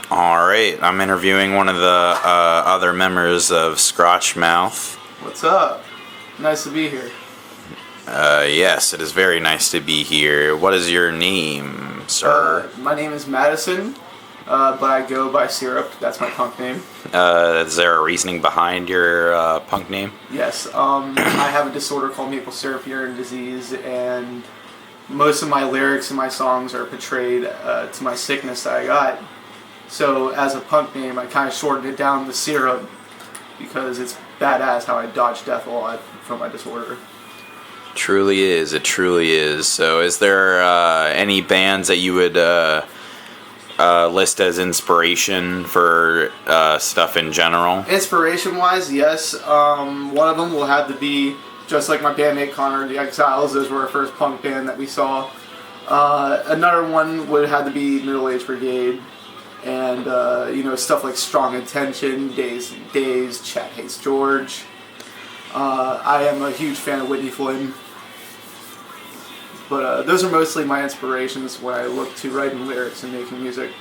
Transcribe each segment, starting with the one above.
All right, I'm interviewing one of the other members of Scotchmouth. What's up? Nice to be here. Yes, it is very nice to be here. What is your name, sir? My name is Madison, but I go by Syrup. That's my punk name. Is there a reasoning behind your punk name? Yes, I have a disorder called maple syrup urine disease, and most of my lyrics in my songs are portrayed to my sickness that I got. So as a punk name, I kind of shortened it down to Syrup because it's badass how I dodge death a lot from my disorder. Truly is. It truly is. So is there any bands that you would list as inspiration for stuff in general? Inspiration-wise, yes. One of them will have to be, just like my bandmate Connor, the Exiles. Those were our first punk band that we saw. Another one would have to be Middle Age Brigade. And, stuff like Strong Intention, Days and Days, Chat Hates George. I am a huge fan of Whitney Flynn. But those are mostly my inspirations when I look to writing lyrics and making music.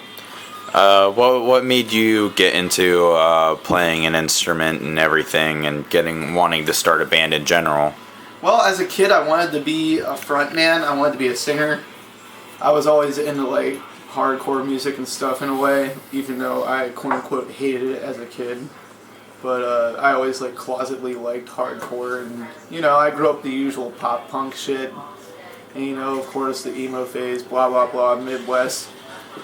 What made you get into playing an instrument and everything, and wanting to start a band in general? Well, as a kid, I wanted to be a front man. I wanted to be a singer. I was always into like hardcore music and stuff in a way, even though I quote unquote hated it as a kid. But I always closetly liked hardcore, and I grew up the usual pop punk shit. And of course the emo phase, blah blah blah, Midwest.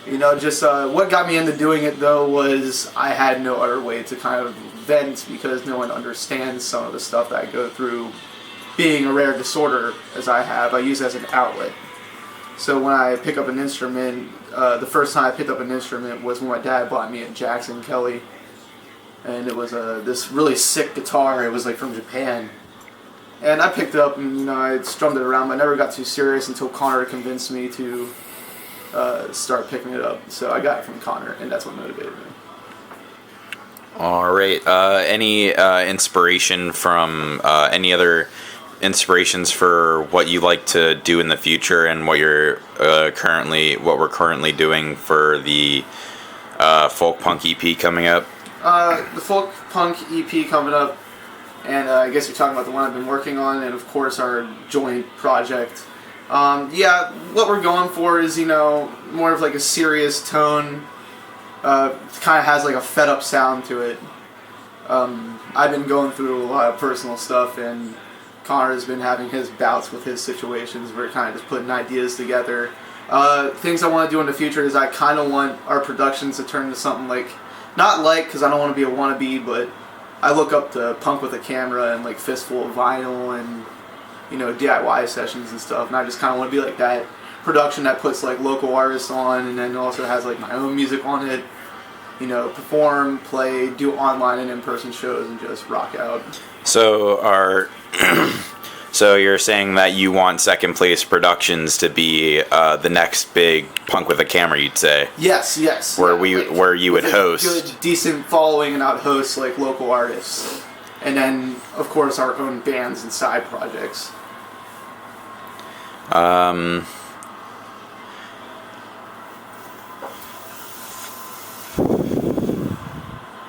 Just what got me into doing it though was I had no other way to kind of vent because no one understands some of the stuff that I go through being a rare disorder as I have. I use it as an outlet. So when I pick up an instrument, the first time I picked up an instrument was when my dad bought me a Jackson Kelly. And it was this really sick guitar. It was from Japan. And I picked it up and I strummed it around, but I never got too serious until Connor convinced me to start picking it up. So I got it from Connor, and that's what motivated me. All right. Any inspiration from any other inspirations for what you like to do in the future, and what you're what we're currently doing for the folk punk EP coming up? The folk punk EP coming up, and I guess you're talking about the one I've been working on, and of course our joint project. What we're going for is more of a serious tone. Kind of has a fed up sound to it. I've been going through a lot of personal stuff, and Connor has been having his bouts with his situations. We're kind of just putting ideas together. Things I want to do in the future is I kind of want our productions to turn into something because I don't want to be a wannabe, but I look up to punk with a camera and fistful of vinyl and DIY sessions and stuff, and I just kind of want to be that production that puts local artists on, and then also has my own music on it. Perform, play, do online and in-person shows, and just rock out. So so you're saying that you want Second Place Productions to be the next big punk with a camera, you'd say? Yes. Where you would host good, decent following, and I'd host local artists, and then of course our own bands and side projects.